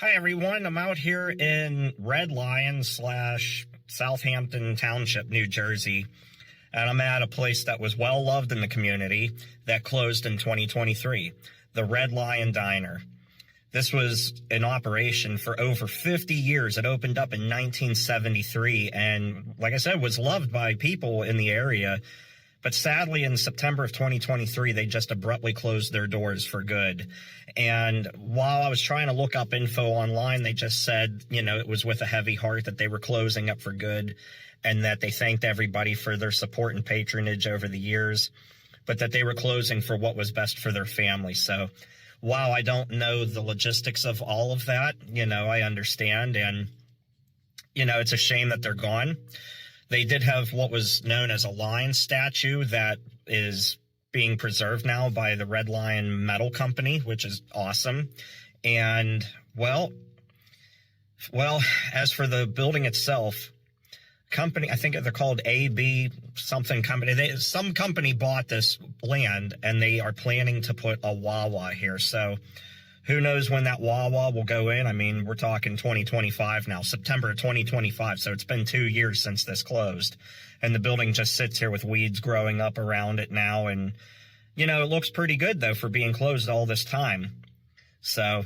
Hi everyone, I'm out here in Red Lion slash Southampton Township, New Jersey, and I'm at a place that was well loved in the community that closed in 2023, the Red Lion Diner. This was in operation for over 50 years. It opened up in 1973 and, like I said, was loved by people in the area. But sadly, in September of 2023, they just abruptly closed their doors for good. And while I was trying to look up info online, they just said, it was with a heavy heart that they were closing up for good and that they thanked everybody for their support and patronage over the years, but that they were closing for what was best for their family. So while I don't know the logistics of all of that, I understand. And, it's a shame that they're gone. They did have what was known as a lion statue that is being preserved now by the Red Lion Metal Company, which is awesome. And, well, as for the building itself, company, I think they're called AB something company. Some company bought this land, and they are planning to put a Wawa here. So who knows when that Wawa will go in? I mean, we're talking 2025 now, September 2025. So it's been 2 years since this closed. And the building just sits here with weeds growing up around it now. And, it looks pretty good, though, for being closed all this time. So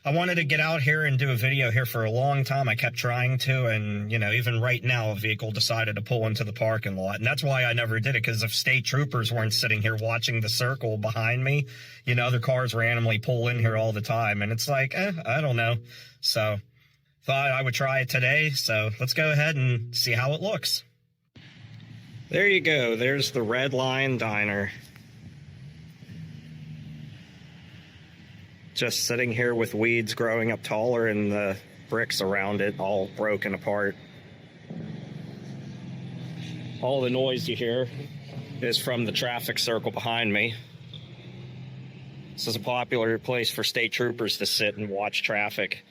I wanted to get out here and do a video here for a long time. I kept trying to, and, even right now, a vehicle decided to pull into the parking lot. And that's why I never did it, because if state troopers weren't sitting here watching the circle behind me, other cars randomly pull in here all the time. And it's like, I don't know. So thought I would try it today. So let's go ahead and see how it looks. There you go. There's the Red Lion Diner. Just sitting here with weeds growing up taller and the bricks around it all broken apart. All the noise you hear is from the traffic circle behind me. This is a popular place for state troopers to sit and watch traffic.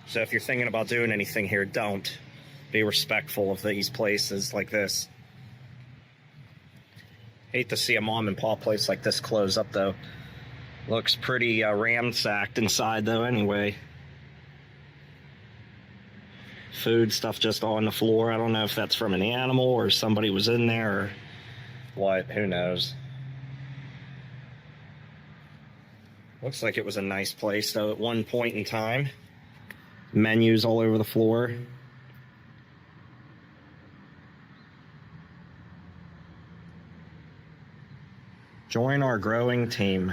So if you're thinking about doing anything here, don't. Be respectful of these places like this. Hate to see a mom and pop place like this close up, though. Looks pretty ransacked inside, though, anyway. Food stuff just on the floor. I don't know if that's from an animal or somebody was in there or what. Who knows? Looks like it was a nice place, though, at one point in time. Menus all over the floor. Join our growing team.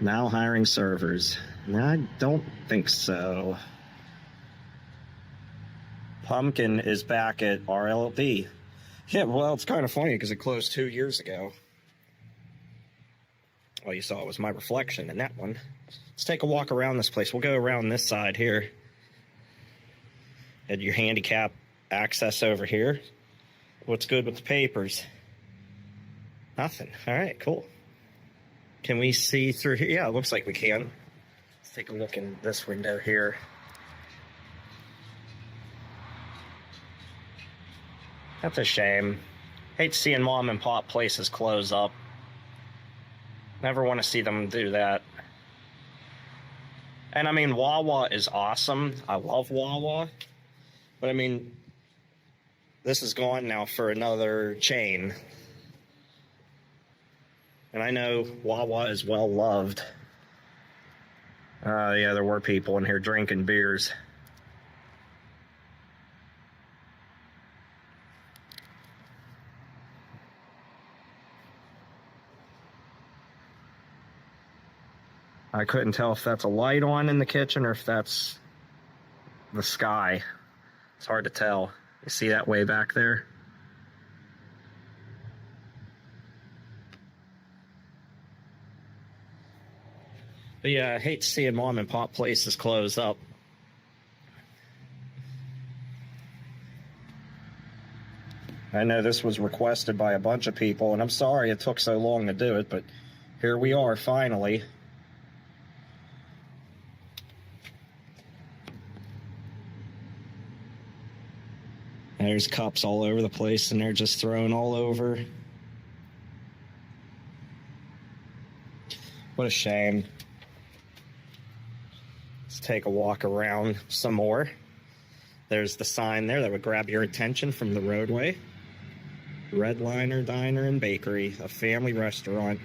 Now hiring servers. No, I don't think so. Pumpkin is back at RLB. Yeah, well, it's kind of funny because it closed 2 years ago. All you saw was my reflection in that one. Let's take a walk around this place. We'll go around this side here. Had your handicap access over here. What's good with the papers? Nothing. All right, cool. Can we see through here? Yeah, it looks like we can. Let's take a look in this window here. That's a shame. Hate seeing mom and pop places close up. Never want to see them do that. And I mean, Wawa is awesome. I love Wawa. But I mean, this is gone now for another chain. And I know Wawa is well loved. Yeah, there were people in here drinking beers. I couldn't tell if that's a light on in the kitchen or if that's the sky. It's hard to tell. You see that way back there? But yeah, I hate seeing mom and pop places close up. I know this was requested by a bunch of people, and I'm sorry it took so long to do it, but here we are finally. There's cups all over the place, and they're just thrown all over. What a shame. Let's take a walk around some more. There's the sign there that would grab your attention from the roadway. Redliner Diner and Bakery, a family restaurant.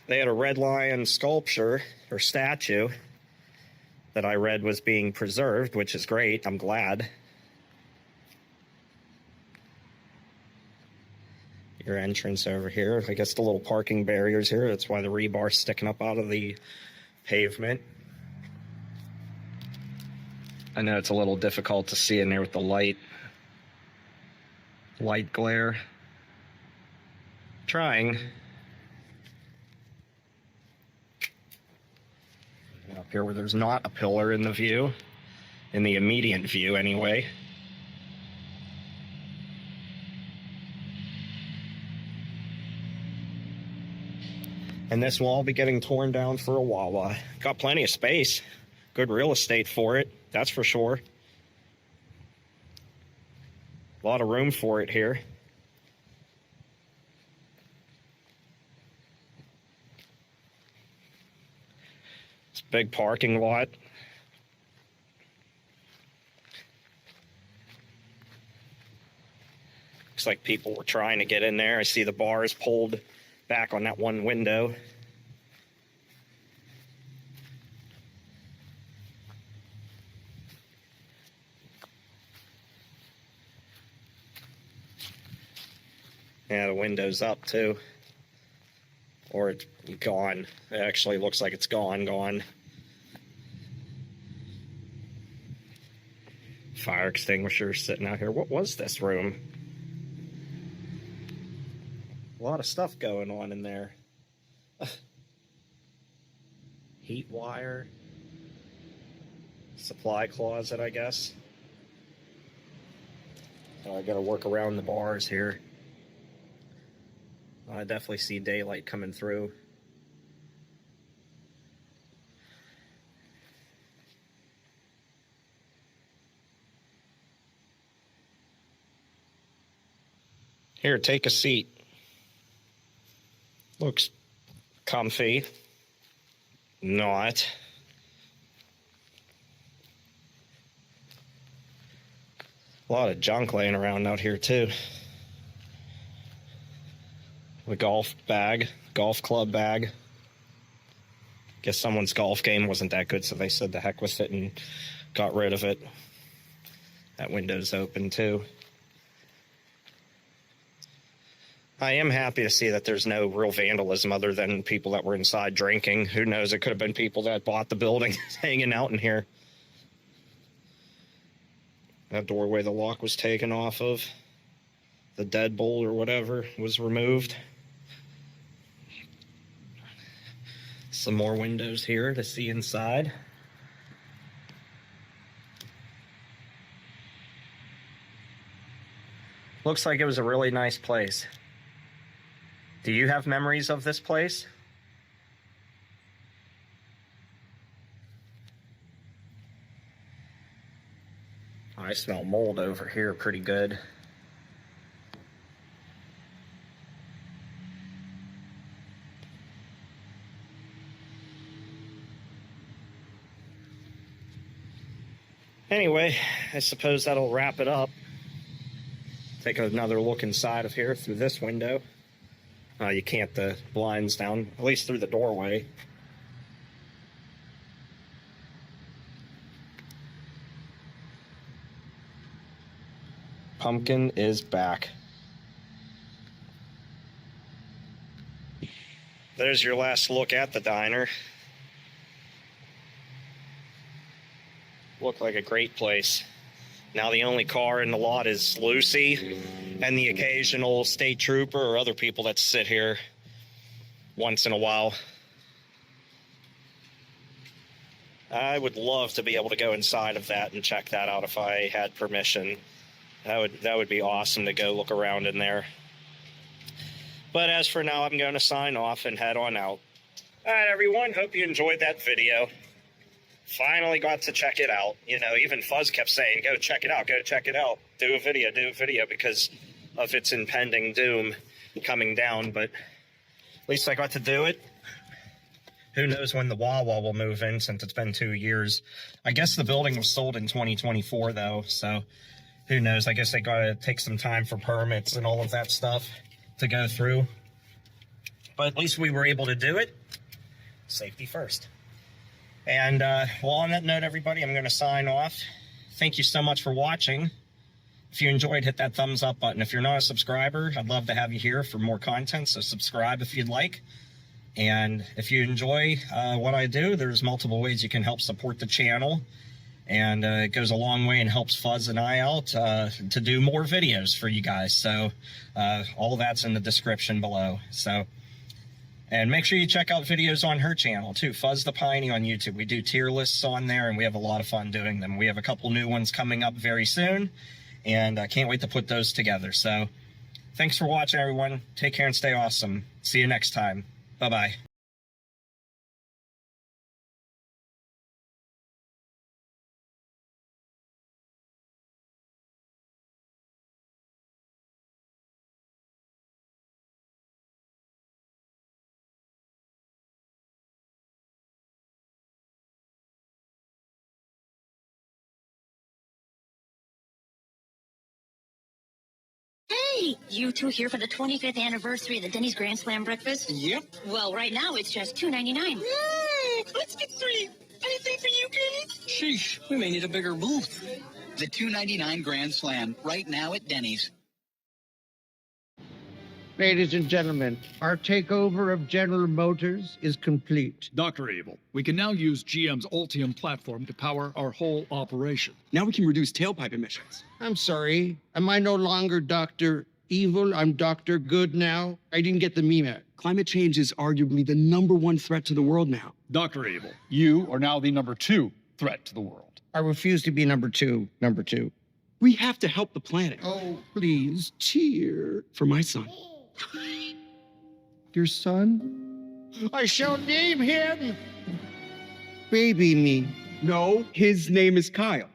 They had a red lion sculpture or statue that I read was being preserved, which is great. I'm glad. Your entrance over here. I guess the little parking barriers here. That's why the rebar's sticking up out of the pavement. I know it's a little difficult to see in there with the light glare. Trying. Up here where there's not a pillar in the view, in the immediate view anyway. And this will all be getting torn down for a Wawa. Got plenty of space. Good real estate for it, that's for sure. A lot of room for it here. It's a big parking lot. Looks like people were trying to get in there. I see the bars pulled back on that one window. Yeah, the window's up too. Or it's gone. It actually looks like it's gone. Fire extinguisher sitting out here. What was this room? A lot of stuff going on in there. Heat wire. Supply closet, I guess. I gotta work around the bars here. I definitely see daylight coming through. Here, take a seat. Looks comfy. Not. A lot of junk laying around out here too. The golf club bag. Guess someone's golf game wasn't that good, so they said the heck with it and got rid of it. That window's open too. I am happy to see that there's no real vandalism other than people that were inside drinking. Who knows, it could have been people that bought the building hanging out in here. That doorway the lock was taken off of. The deadbolt or whatever was removed. Some more windows here to see inside. Looks like it was a really nice place. Do you have memories of this place? I smell mold over here pretty good. Anyway, I suppose that'll wrap it up. Take another look inside of here through this window. You can't the blinds down, at least through the doorway. Pumpkin is back. There's your last look at the diner. Looked like a great place. Now the only car in the lot is Lucy and the occasional state trooper or other people that sit here once in a while. I would love to be able to go inside of that and check that out if I had permission. That would be awesome to go look around in there. But as for now, I'm going to sign off and head on out. All right, everyone. Hope you enjoyed that video. Finally got to check it out. You know, even Fuzz kept saying, go check it out, go check it out. Do a video because of its impending doom coming down. But At least I got to do it. Who knows when the Wawa will move in since it's been 2 years. I guess the building was sold in 2024 though, so who knows? I guess they gotta take some time for permits and all of that stuff to go through. But at least we were able to do it. Safety first. And well, on that note, everybody, I'm gonna sign off. Thank you so much for watching. If you enjoyed, hit that thumbs up button. If you're not a subscriber, I'd love to have you here for more content, so subscribe if you'd like. And if you enjoy what I do, there's multiple ways you can help support the channel. And it goes a long way and helps Fuzz and I out to do more videos for you guys. So all that's in the description below. So, and make sure you check out videos on her channel too, Fuzz the Piney on YouTube. We do tier lists on there and we have a lot of fun doing them. We have a couple new ones coming up very soon. And I can't wait to put those together. So thanks for watching, everyone. Take care and stay awesome. See you next time. Bye-bye. Hey, you two here for the 25th anniversary of the Denny's Grand Slam breakfast? Yep. Well, right now it's just $2.99. Let's get 3. Anything for you, Kenny? Sheesh, we may need a bigger booth. The $2.99 Grand Slam, right now at Denny's. Ladies and gentlemen, our takeover of General Motors is complete. Dr. Abel, we can now use GM's Ultium platform to power our whole operation. Now we can reduce tailpipe emissions. I'm sorry. Am I no longer Dr. Evil? I'm Dr. Good now? I didn't get the meme. Climate change is arguably the #1 threat to the world now. Dr. Abel, you are now the #2 threat to the world. I refuse to be number two. We have to help the planet. Oh, please, cheer. For my son. Your son? I shall name him Baby Me. No, his name is Kyle.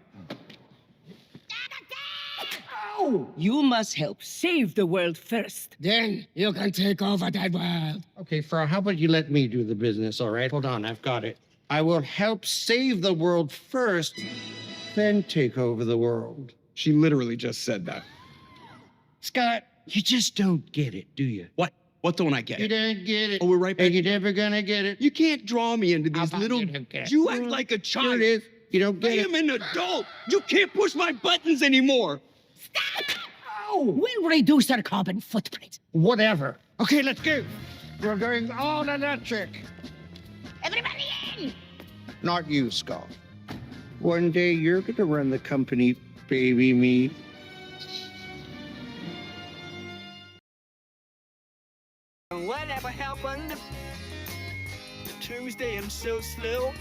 You must help save the world first. Then you can take over that world. Okay, Frau, how about you let me do the business, all right? Hold on, I've got it. I will help save the world first, then take over the world. She literally just said that. Scott, you just don't get it, do you? What? What don't I get? You don't get it. Oh, we're right back. And you're never gonna get it. You can't draw me into these How about little... you don't get it? You act like a Here child. it is. You don't I get am it. an adult. You can't push my buttons anymore. We'll reduce our carbon footprint. Whatever. Okay, let's go. We're going all electric. Everybody in! Not you, Scott. One day you're gonna run the company, Baby Me. Whatever happened? Tuesday, I'm so slow.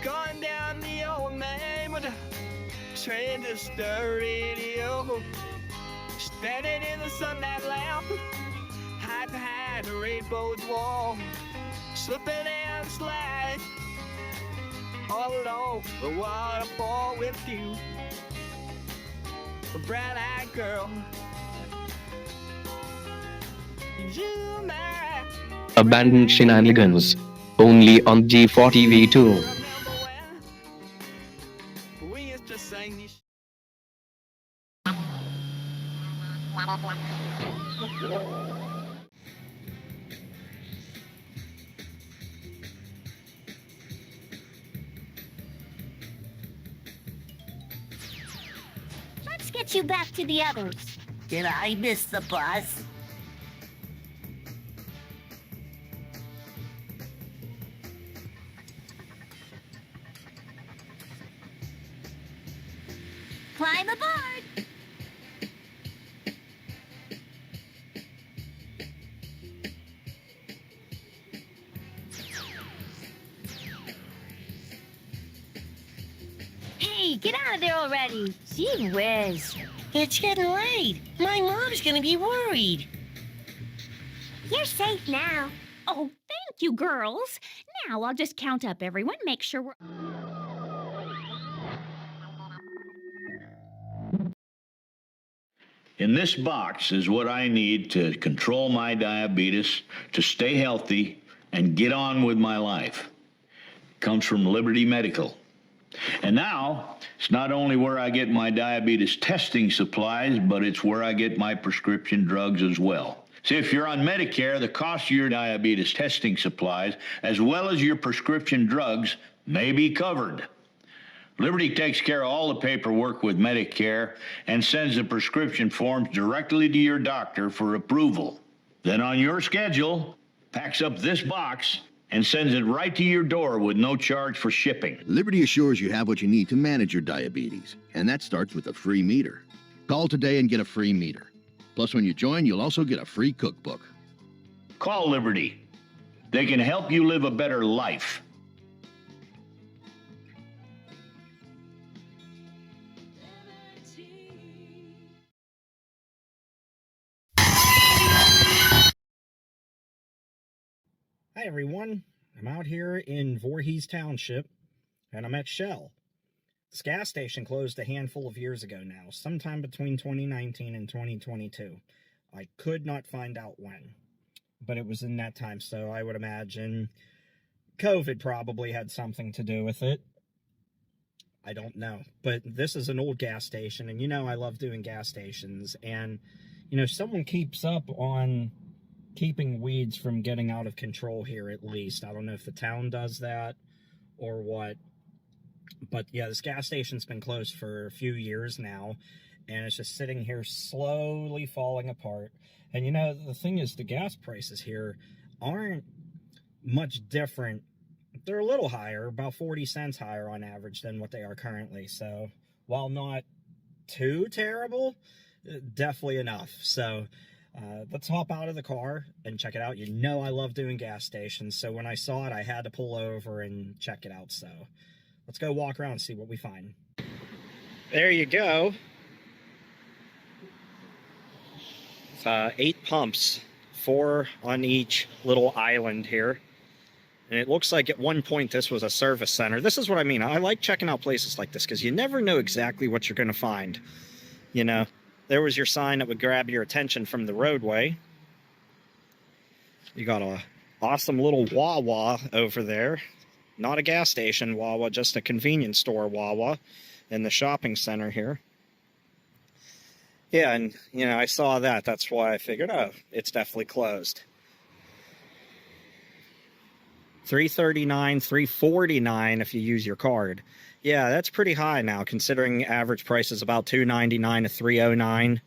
Going down the old main with a transistor radio. Standing in the sunlight lamp, hide behind a rainbow's wall. Slipping and slide all along the waterfall with you. A bright-eyed girl. You, my Abandoned Shenanigans. Only on G40V2. we used to sing these. Let's get you back to the others. Did I miss the bus? Climb aboard! Hey, get out of there already. Gee whiz. It's getting late. My mom's gonna be worried. You're safe now. Oh, thank you, girls. Now I'll just count up everyone, make sure we're... In this box is what I need to control my diabetes, to stay healthy, and get on with my life. It comes from Liberty Medical. And now, it's not only where I get my diabetes testing supplies, but it's where I get my prescription drugs as well. See, if you're on Medicare, the cost of your diabetes testing supplies, as well as your prescription drugs, may be covered. Liberty takes care of all the paperwork with Medicare and sends the prescription forms directly to your doctor for approval. Then on your schedule, packs up this box and sends it right to your door with no charge for shipping. Liberty assures you have what you need to manage your diabetes, and that starts with a free meter. Call today and get a free meter. Plus, when you join, you'll also get a free cookbook. Call Liberty. They can help you live a better life. Hi everyone, I'm out here in Voorhees Township, and I'm at Shell. This gas station closed a handful of years ago now, sometime between 2019 and 2022. I could not find out when, but it was in that time, so I would imagine COVID probably had something to do with it. I don't know, but this is an old gas station, and you know I love doing gas stations, and you know, someone keeps up on keeping weeds from getting out of control here, at least. I don't know if the town does that or what, but yeah, this gas station's been closed for a few years now, and it's just sitting here slowly falling apart. And you know, the thing is, the gas prices here aren't much different. They're a little higher, about 40 cents higher on average than what they are currently. So while not too terrible, definitely enough. So let's hop out of the car and check it out. You know I love doing gas stations, so when I saw it, I had to pull over and check it out. So let's go walk around and see what we find. There you go. It's 8 pumps, 4 on each little island here. And it looks like at one point this was a service center. This is what I mean. I like checking out places like this because you never know exactly what you're going to find. You know, there was your sign that would grab your attention from the roadway. You got a awesome little Wawa over there. Not a gas station Wawa, just a convenience store Wawa in the shopping center here. Yeah, and, you know, I saw that. That's why I figured, oh, it's definitely closed. $3.39, $3.49 if you use your card. Yeah, that's pretty high now, considering average price is about $2.99 to $3.09.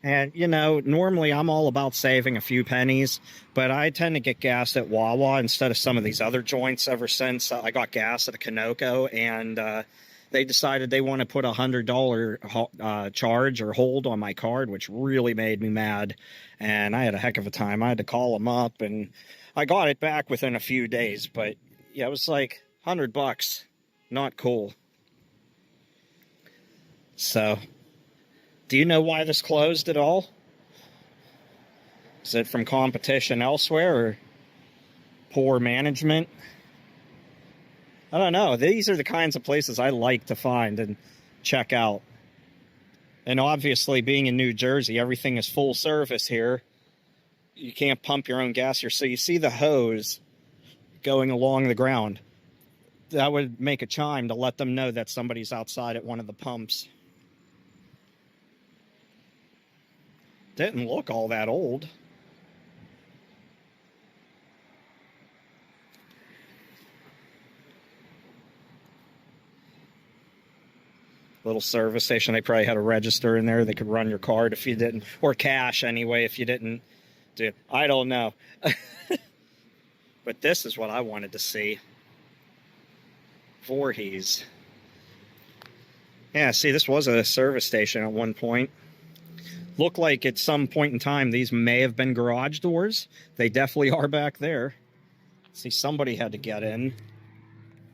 And, you know, normally I'm all about saving a few pennies, but I tend to get gas at Wawa instead of some of these other joints ever since I got gas at a Conoco, and they decided they want to put a $100 charge or hold on my card, which really made me mad. And I had a heck of a time. I had to call them up, and I got it back within a few days, but yeah, it was like $100. Not cool. So, do you know why this closed at all? Is it from competition elsewhere or poor management? I don't know. These are the kinds of places I like to find and check out. And obviously, being in New Jersey, everything is full service here. You can't pump your own gas here. So you see the hose going along the ground. That would make a chime to let them know that somebody's outside at one of the pumps. Didn't look all that old. Little service station. They probably had a register in there. They could run your card if you didn't, or cash anyway if you didn't do. I don't know. But this is what I wanted to see. Voorhees. Yeah, see, this was a service station at one point. Looked like at some point in time these may have been garage doors. They definitely are back there. See, somebody had to get in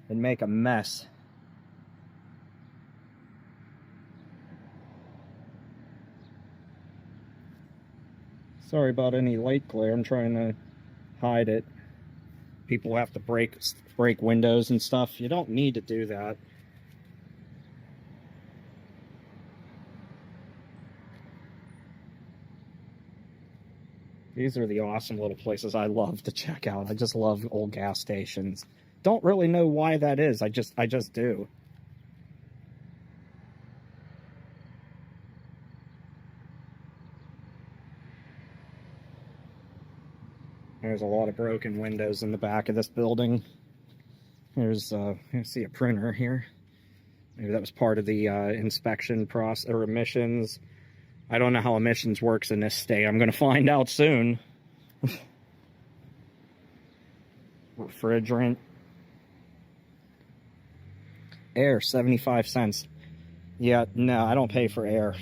and make a mess. Sorry about any light glare. I'm trying to hide it. People have to break windows and stuff. You don't need to do that. These are the awesome little places I love to check out. I just love old gas stations. Don't really know why that is. I just do. There's a lot of broken windows in the back of this building. There's, I see a printer here. Maybe that was part of the inspection process or emissions. I don't know how emissions works in this state. I'm going to find out soon. Refrigerant. Air, 75 cents. Yeah, no, I don't pay for air.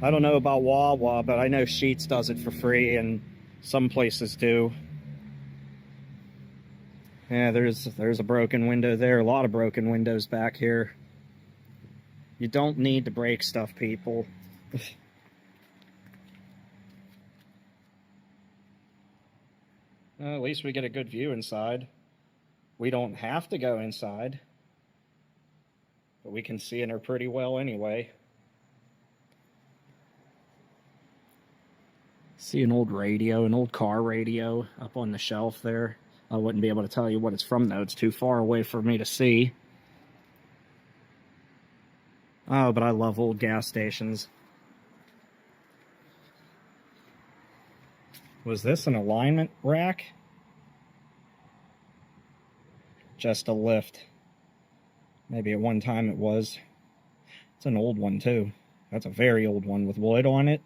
I don't know about Wawa, but I know Sheetz does it for free, and some places do. Yeah, there's a broken window there. A lot of broken windows back here. You don't need to break stuff, people. Well, at least we get a good view inside. We don't have to go inside, but we can see in her pretty well anyway. See an old radio, an old car radio up on the shelf there. I wouldn't be able to tell you what it's from, though. It's too far away for me to see. Oh, but I love old gas stations. Was this an alignment rack? Just a lift. Maybe at one time it was. It's an old one, too. That's a very old one with wood on it.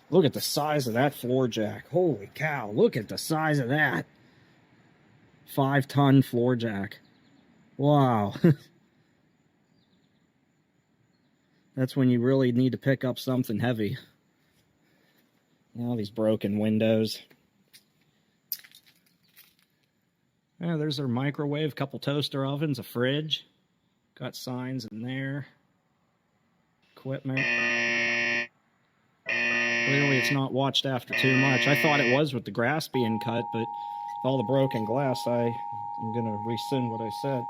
Look at the size of that floor jack. Holy cow, look at the size of that. 5-ton floor jack. Wow. That's when you really need to pick up something heavy. All these broken windows. Yeah, there's their microwave, couple toaster ovens, a fridge. Got signs in there. Equipment. Clearly it's not watched after too much. I thought it was with the grass being cut, but with all the broken glass, I'm going to rescind what I said.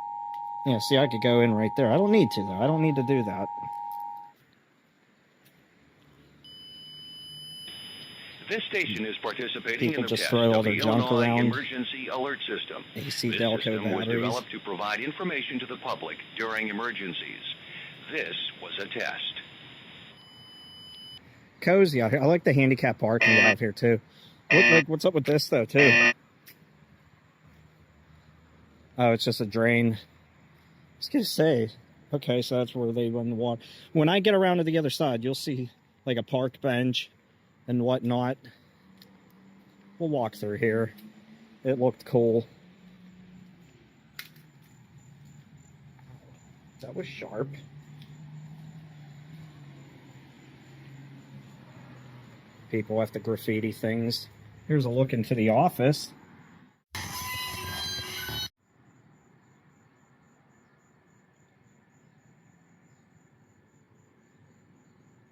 Yeah, see, I could go in right there. I don't need to, though. I don't need to do that. This station is participating People in the just test throw all of their the junk Illinois around. Emergency Alert System. AC This Delco system was batteries. developed to provide information to the public during emergencies. This was a test. Cozy out here. I like the handicap parking out here, too. Look, what's up with this, though, too? Oh, it's just a drain. I was going to say, okay, so that's where they run the water. When I get around to the other side, you'll see, like, a park bench and whatnot. We'll walk through here. It looked cool. That was sharp. People have to graffiti things. Here's a look into the office.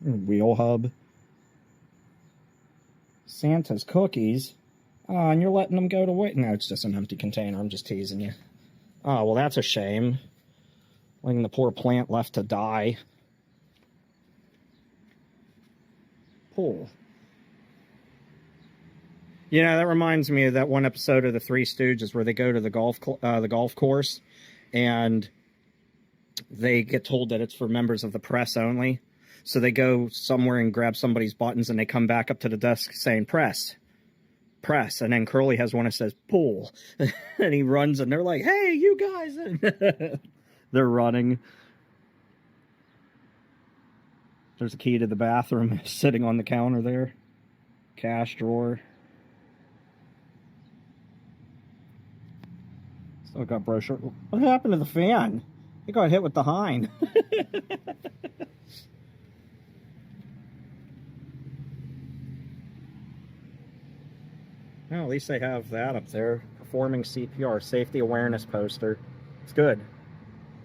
Wheel hub. Santa's cookies. Oh, and you're letting them go to waste. No, it's just an empty container. I'm just teasing you. Oh, well, that's a shame. Leaving the poor plant left to die. Pool. You know, that reminds me of that one episode of the Three Stooges where they go to the golf course and they get told that it's for members of the press only. So they go somewhere and grab somebody's buttons and they come back up to the desk saying, press. Press. And then Curly has one that says, pull. And he runs and they're like, hey, you guys. They're running. There's a key to the bathroom sitting on the counter there. Cash drawer. Still got brochure. What happened to the fan? It got hit with the hind. Well, at least they have that up there. Performing CPR, safety awareness poster. It's good.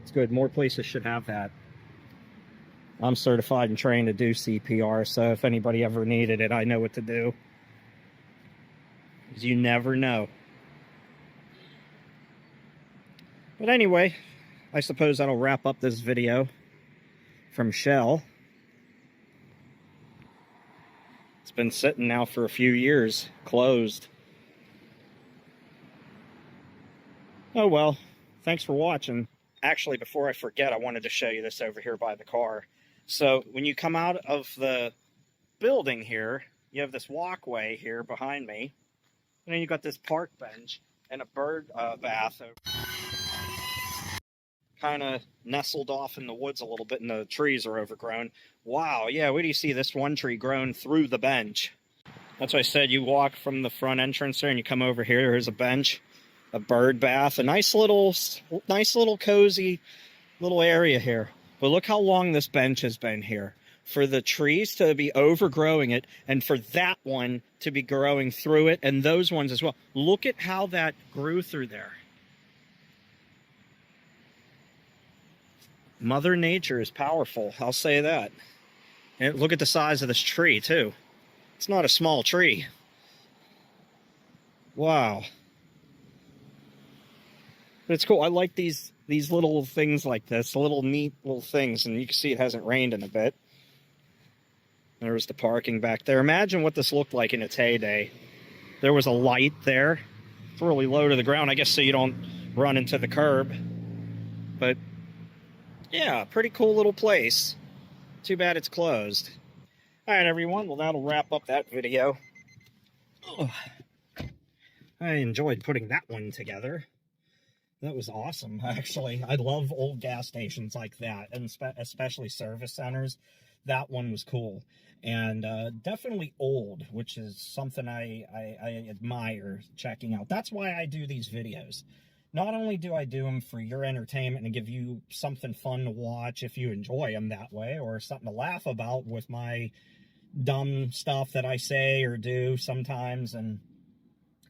It's good. More places should have that. I'm certified and trained to do CPR, so if anybody ever needed it, I know what to do. Because you never know. But anyway, I suppose that'll wrap up this video from Shell. It's been sitting now for a few years, closed. Oh well, thanks for watching. Actually, before I forget, I wanted to show you this over here by the car. So when you come out of the building here, you have this walkway here behind me, and then you got this park bench and a bird bath kind of nestled off in the woods a little bit, and the trees are overgrown. Wow, yeah, where do you see this one tree grown through the bench? That's what I said. You walk from the front entrance there and you come over here. There's a bench, a bird bath, a nice little cozy little area here. But look how long this bench has been here. For the trees to be overgrowing it, and for that one to be growing through it, and those ones as well. Look at how that grew through there. Mother Nature is powerful, I'll say that. And look at the size of this tree, too. It's not a small tree. Wow. But it's cool. I like these little things like this, little neat little things, and you can see it hasn't rained in a bit. There was the parking back there. Imagine what this looked like in its heyday. There was a light there. It's really low to the ground, I guess, so you don't run into the curb. But yeah, pretty cool little place. Too bad it's closed. All right, everyone. Well, that'll wrap up that video. Oh, I enjoyed putting that one together. That was awesome, actually. I love old gas stations like that, and especially service centers. That one was cool. And definitely old, which is something I admire checking out. That's why I do these videos. Not only do I do them for your entertainment and give you something fun to watch if you enjoy them that way, or something to laugh about with my dumb stuff that I say or do sometimes, and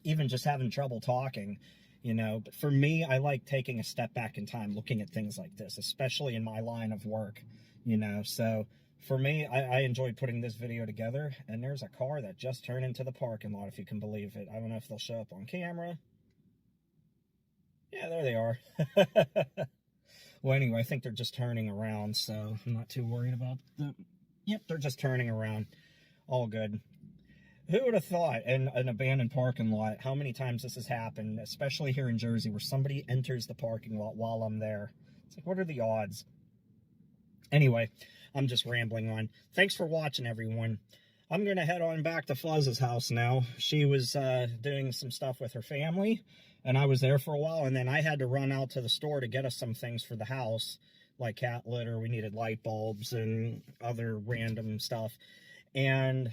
even just having trouble talking, you know. But for me, I like taking a step back in time, looking at things like this, especially in my line of work, you know. So for me, I enjoyed putting this video together. And there's a car that just turned into the parking lot, if you can believe it. I don't know if they'll show up on camera. Yeah, there they are. Well, anyway, I think they're just turning around, so I'm not too worried about them. Yep, they're just turning around. All good. Who would have thought in an abandoned parking lot, how many times this has happened, especially here in Jersey, where somebody enters the parking lot while I'm there? It's like, what are the odds? Anyway, I'm just rambling on. Thanks for watching, everyone. I'm going to head on back to Fuzz's house now. She was doing some stuff with her family, and I was there for a while, and then I had to run out to the store to get us some things for the house, like cat litter. We needed light bulbs and other random stuff. And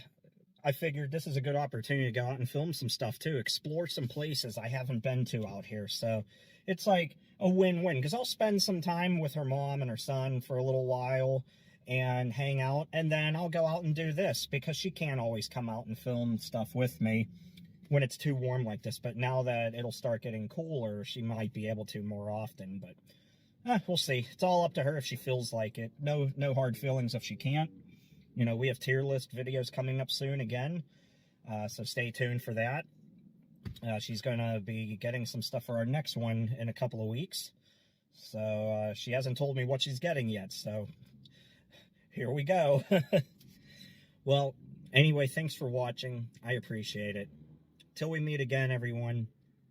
I figured this is a good opportunity to go out and film some stuff too, explore some places I haven't been to out here. So it's like a win-win, because I'll spend some time with her mom and her son for a little while and hang out, and then I'll go out and do this, because she can't always come out and film stuff with me when it's too warm like this. But now that it'll start getting cooler, she might be able to more often. But we'll see. It's all up to her if she feels like it. No hard feelings if she can't. You know, we have tier list videos coming up soon again, so stay tuned for that. She's going to be getting some stuff for our next one in a couple of weeks. So she hasn't told me what she's getting yet, so here we go. Well, anyway, thanks for watching. I appreciate it. Till we meet again, everyone,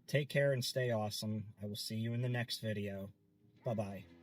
take care and stay awesome. I will see you in the next video. Bye-bye.